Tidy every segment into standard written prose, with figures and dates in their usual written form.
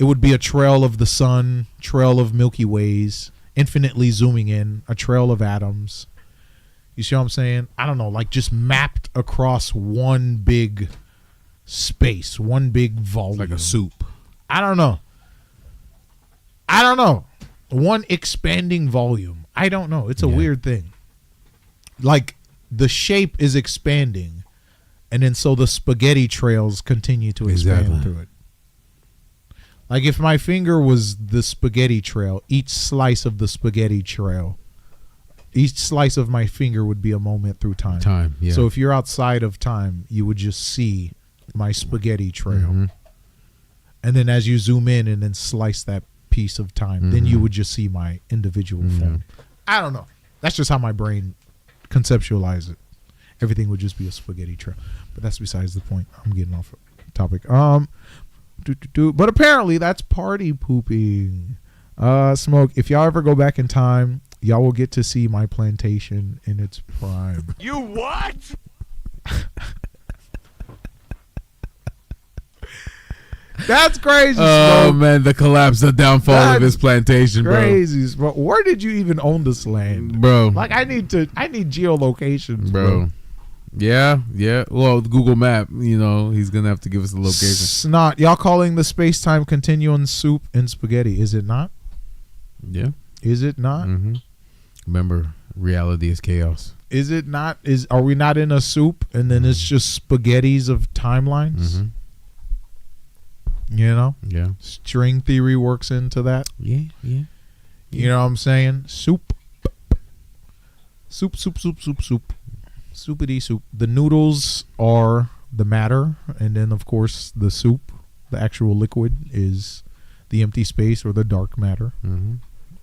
it would be a trail of the sun, trail of Milky Ways, infinitely zooming in, a trail of atoms. You see what I'm saying? I don't know, like just mapped across one big space, one big volume. Like a soup. I don't know. One expanding volume. I don't know. It's a weird thing. Like the shape is expanding, and then so the spaghetti trails continue to expand through it. Like if my finger was the spaghetti trail, each slice of the spaghetti trail, each slice of my finger would be a moment through time. Yeah. So if you're outside of time, you would just see my spaghetti trail. Mm-hmm. And then as you zoom in and then slice that piece of time, then you would just see my individual form. I don't know. That's just how my brain conceptualizes it. Everything would just be a spaghetti trail. But that's besides the point. I'm getting off topic. But apparently that's party pooping. Smoke, if y'all ever go back in time, y'all will get to see my plantation in its prime. You what? That's crazy. Oh Smoke. man, the collapse, the downfall of his plantation, crazy, bro. Where did you even own this land, bro? Like I need geolocations, bro. Yeah. Well, Google Map, he's gonna have to give us the location. Snot, y'all calling the space-time continuum soup and spaghetti? Is it not? Yeah. Is it not? Mm-hmm. Remember, reality is chaos. Is it not? Are we not in a soup and then it's just spaghettis of timelines? Mm-hmm. Yeah. String theory works into that. Yeah. You know what I'm saying? Soup. Soupity soup. The noodles are the matter, and then of course the soup, the actual liquid, is the empty space or the dark matter. Mm-hmm.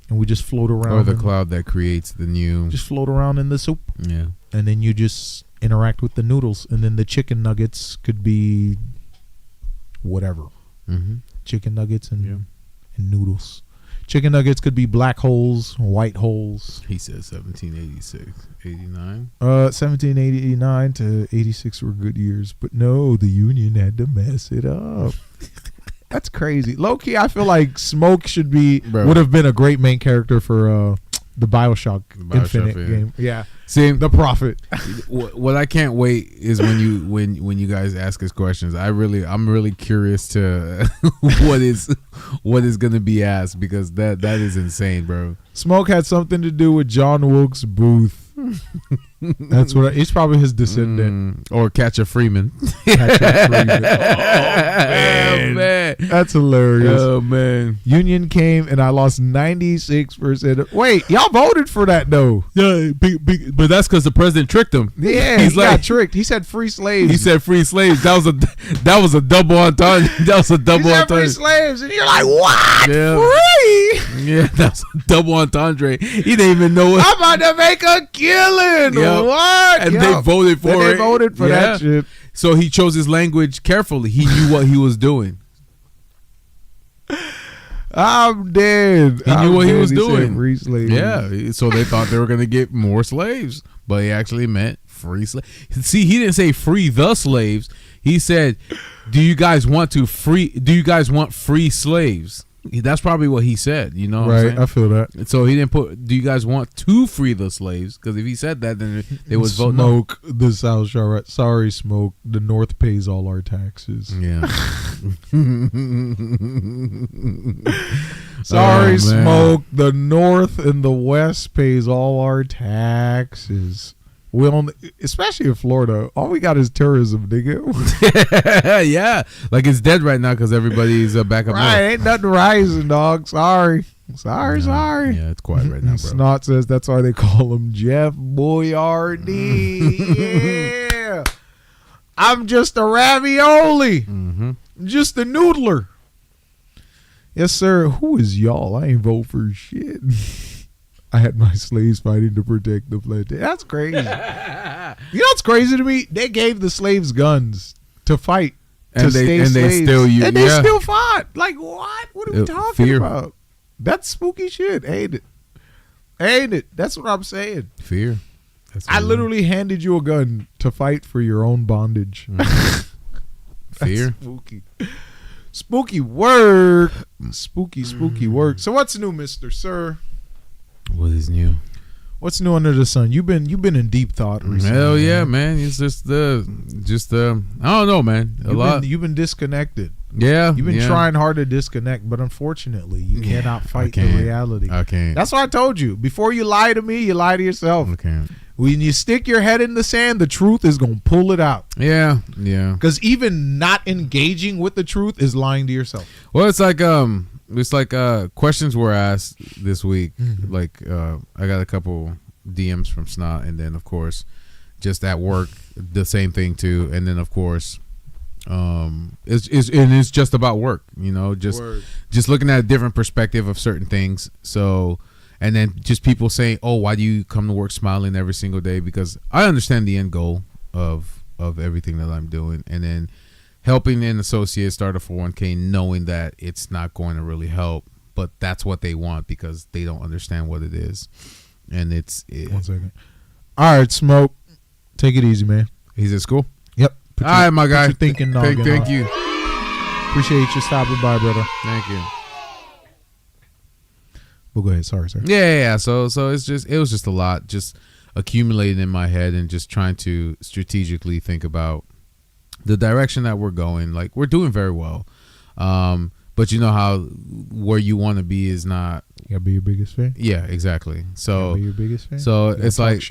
And we just float around. Or the cloud that creates the new. Just float around in the soup. Yeah. And then you just interact with the noodles, and then the chicken nuggets could be whatever. Mm-hmm. Chicken nuggets and noodles. Chicken nuggets could be black holes, white holes. He said 1786, 89. 1789 to 86 were good years, but no, the Union had to mess it up. That's crazy. Low key, I feel like Smoke would have been a great main character for the Bioshock Infinite game. Yeah. See, the Prophet. What I can't wait is when you guys ask us questions. I'm really curious to what is gonna be asked, because that is insane, bro. Smoke had something to do with John Wilkes Booth. That's what he's probably his descendant, or Catcher Freeman. Oh, man. That's hilarious. Oh man, Union came and I lost 96%. Wait, y'all voted for that though? Yeah, but that's because the president tricked him. Yeah, he got tricked. He said free slaves. He said free slaves. That was a double entendre. That was a double he said entendre. Free slaves, and you're like, what? Yeah. Free? Yeah, that's a double entendre. He didn't even know it. I'm about to make a killing. Yep. What? And they voted for it. They voted for that shit. So he chose his language carefully. He knew what he was doing. I'm dead. He knew what he was doing. Free slaves. Yeah. So they thought they were going to get more slaves, but he actually meant free slaves. See, he didn't say free the slaves. He said, do you guys want free slaves? That's probably what he said, you know what I'm saying? I feel that. So he didn't put, do you guys want to free the slaves? Because if he said that, then they would vote no. Smoke, the South shall. Sorry, Smoke, the North pays all our taxes. Yeah. Sorry, Smoke, the North and the West pays all our taxes. Especially in Florida, all we got is tourism, nigga. Yeah, like it's dead right now because every's back up north. Ain't nothing rising, dog. Sorry. Yeah, it's quiet right now, bro. Snot says that's why they call him Jeff Boyardee. Yeah. I'm just a ravioli. Mm-hmm. Just a noodler. Yes, sir. Who is y'all? I ain't vote for shit. I had my slaves fighting to protect the plantation. That's crazy. You know what's crazy to me? They gave the slaves guns to fight. And they still fought. Like, what? What are we talking about? That's spooky shit, ain't it? Ain't it? That's what I'm saying. Fear. I literally handed you a gun to fight for your own bondage. Fear. Spooky. Spooky work. Spooky work. So what's new, Mr. Sir? What is new? What's new under the sun? You've been in deep thought recently. Hell yeah, man. It's just I don't know, man. You've been disconnected. Yeah. You've been trying hard to disconnect, but unfortunately, you cannot fight the reality. I can't. That's why I told you. Before you lie to me, you lie to yourself. I can't. When you stick your head in the sand, the truth is going to pull it out. Yeah. Because even not engaging with the truth is lying to yourself. Well, it's like questions were asked this week. Mm-hmm. Like I got a couple DMs from Snot, and then of course, just at work, the same thing too. And then of course, it's just about work. Just looking at a different perspective of certain things. So. And then just people saying, "Oh, why do you come to work smiling every single day?" Because I understand the end goal of everything that I'm doing, and then helping an associate start a 401k, knowing that it's not going to really help, but that's what they want because they don't understand what it is. And 1 second. All right, Smoke, take it easy, man. He's at school. Yep. All right, my guy. Thank you. Appreciate you stopping by, brother. Thank you. Well, go ahead. Sorry, sir. Yeah. So it was just a lot, just accumulating in my head and just trying to strategically think about the direction that we're going. Like, we're doing very well, but you know how where you want to be is not. You gotta be your biggest fan. Yeah, exactly. So be your biggest fan. So it's like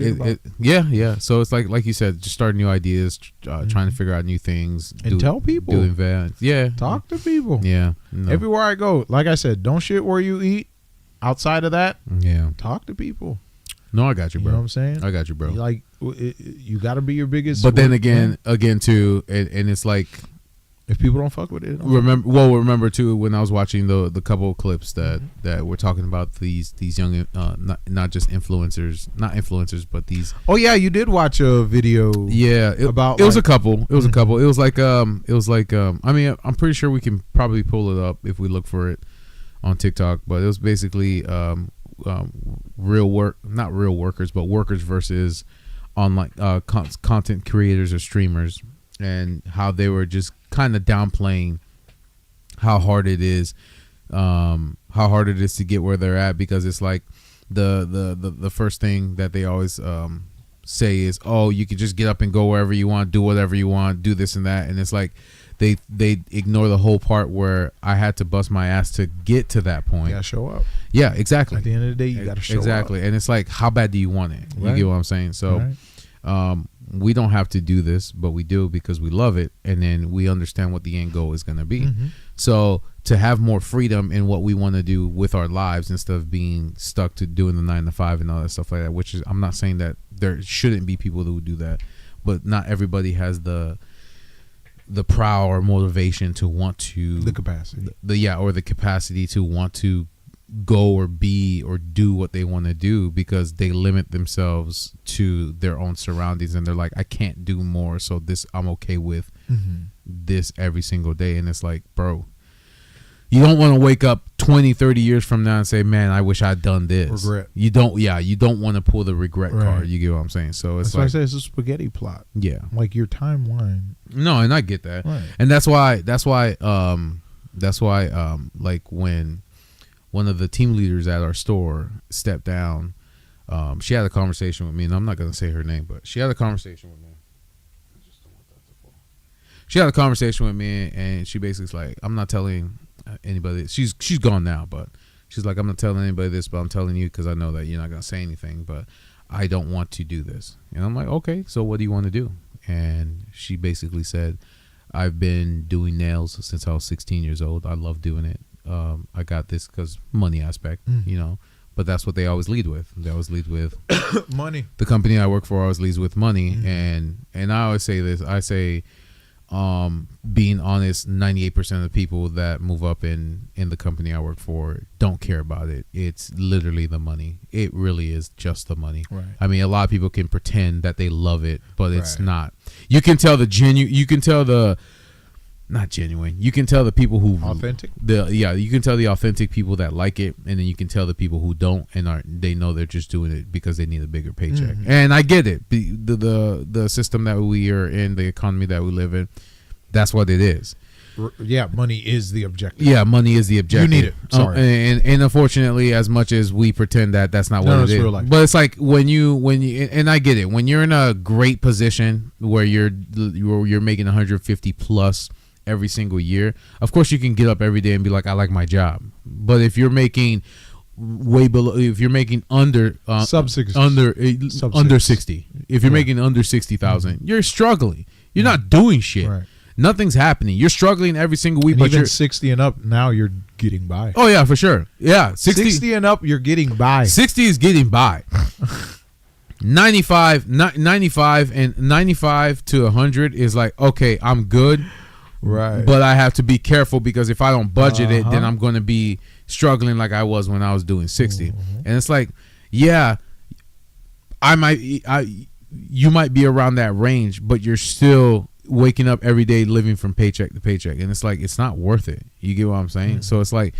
yeah. So it's like you said, just starting new ideas, trying to figure out new things, and tell people, do events. Yeah, talk to people. Yeah, everywhere I go, like I said, don't shit where you eat. Outside of that, talk to people. No, I got you, bro. You know what I'm saying? I got you, bro. You got to be your biggest. But then again too, and it's like, if people don't fuck with it, remember too when I was watching the couple of clips that were talking about these young, not just influencers, but these. Oh yeah, you did watch a video. Yeah, it was a couple. It was a couple. It was like I mean, I'm pretty sure we can probably pull it up if we look for it on TikTok, but it was basically not real workers, but workers versus online content creators or streamers, and how they were just kind of downplaying how hard it is to get where they're at, because it's like the first thing that they always say is, oh, you can just get up and go wherever you want, do whatever you want, do this and that, and it's like they ignore the whole part where I had to bust my ass to get to that point. You gotta show up. Yeah, exactly. At the end of the day, you gotta show up. Exactly. And it's like, how bad do you want it? You get what I'm saying? So we don't have to do this, but we do because we love it, and then we understand what the end goal is going to be. Mm-hmm. So to have more freedom in what we want to do with our lives instead of being stuck to doing the 9 to 5 and all that stuff like that, which is, I'm not saying that there shouldn't be people that would do that, but not everybody has the prow or motivation to want to, the capacity, or the capacity to want to go or be or do what they want to do, because they limit themselves to their own surroundings, and they're like, I can't do more, so this, I'm okay with this every single day. And it's like, bro, you don't want to wake up 20, 30 years from now and say, man, I wish I'd done this. Regret. You don't want to pull the regret card. You get what I'm saying? So it's that's why I say it's a spaghetti plot. Yeah. Like your timeline. No, and I get that. Right. And that's why like when one of the team leaders at our store stepped down, she had a conversation with me, and I'm not going to say her name, but she had a conversation with me. She had a conversation with me, and she basically was like, I'm not telling anybody. She's gone now, but she's like, I'm not telling anybody this, but I'm telling you because I know that you're not going to say anything, but I don't want to do this. And I'm like, okay, so what do you want to do? And she basically said, I've been doing nails since I was 16 years old. I love doing it. I got this because money aspect, but that's what they always lead with. They always lead with money. The company I work for always leads with money. And I always say this. I say, being honest, 98% of the people that move up in the company I work for don't care about it. It's literally the money. It really is just the money. Right. I mean, a lot of people can pretend that they love it, but it's not. You can tell you can tell the not genuine. You can tell the people who authentic. You can tell the authentic people that like it, and then you can tell the people who don't and they know they're just doing it because they need a bigger paycheck. And I get it. The system that we are in, the economy that we live in, that's what it is. money is the objective. Yeah, money is the objective. You need it. Sorry. And unfortunately, as much as we pretend that that's not what it is, real life. but it's like when you and I get it, when you're in a great position where you're making 150 plus every single year, of course you can get up every day and be like, I like my job. But if you're making way below, if you're making under sub 60, under 60, if you're making under 60,000, you're struggling. You're not doing shit. Right. Nothing's happening. You're struggling every single week. And but even you're 60 and up, now you're getting by. Oh yeah, for sure. Yeah, 60 and up, you're getting by. 60 is getting by. 95 and 95 to 100 is like, okay, I'm good. Right. But I have to be careful because if I don't budget it, then I'm going to be struggling like I was when I was doing 60. And it's like, yeah, you might be around that range, but you're still waking up every day living from paycheck to paycheck, and it's like it's not worth it. You get what I'm saying? So it's like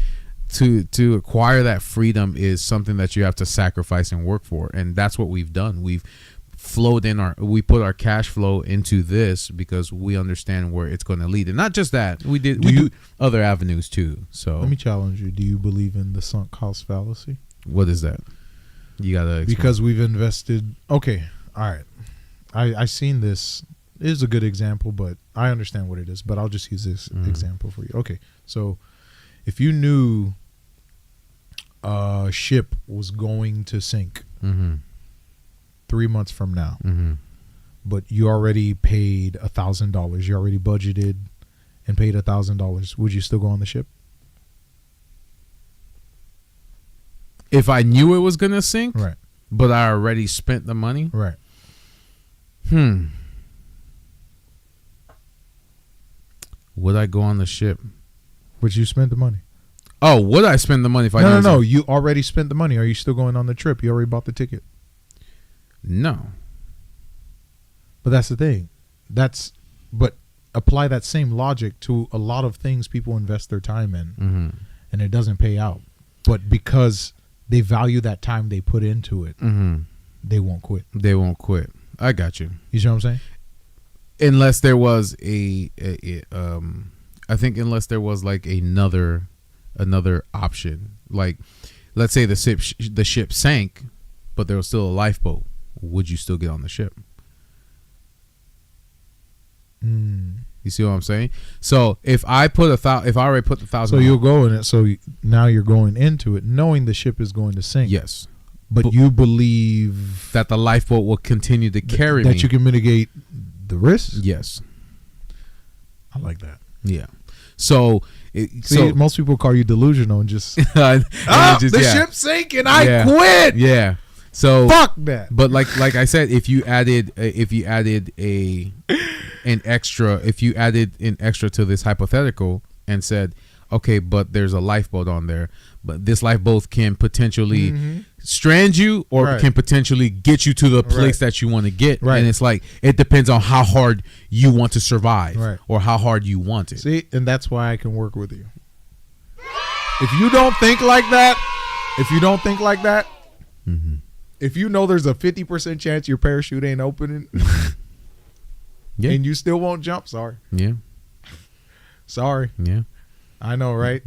to acquire that freedom is something that you have to sacrifice and work for, and that's what we've done. We put our cash flow into this because we understand where it's going to lead, and not just that, we do other avenues too. So let me challenge you. Do you believe in the sunk cost fallacy? What is that? You gotta explain. Because we've invested. Okay, all right. I seen this. It is a good example, but I understand what it is. But I'll just use this example for you. Okay, so if you knew a ship was going to sink 3 months from now, but you already paid $1,000, you already budgeted and paid $1,000, would you still go on the ship? If I knew it was gonna sink, right? But I already spent the money, right? Would I go on the ship? Would you spend the money? Oh, would I spend the money if I? No. You already spent the money. Are you still going on the trip? You already bought the ticket. No. But that's the thing. But apply that same logic to a lot of things people invest their time in, and it doesn't pay out. But because they value that time they put into it, they won't quit. They won't quit. I got you. You see what I'm saying? Unless there was I think unless there was like another option, like let's say the ship sank, but there was still a lifeboat. Would you still get on the ship? You see what I'm saying? So if I already put the $1,000, so you'll go in it. So now you're going into it knowing the ship is going to sink. Yes, but you believe that the lifeboat will continue to carry me. That you can mitigate the risk. Yes, I like that. Yeah. So most people call you delusional and just the ship's sinking. I quit. Yeah. So fuck that. But like I said, if you added an extra to this hypothetical and said, okay, but there's a lifeboat on there, but this lifeboat can potentially strand you or can potentially get you to the place that you want to get. Right. And it's like, it depends on how hard you want to survive or how hard you want it. See, and that's why I can work with you. If you don't think like that, if you know there's a 50% chance your parachute ain't opening and you still won't jump, sorry. Yeah. Sorry. Yeah. I know, right?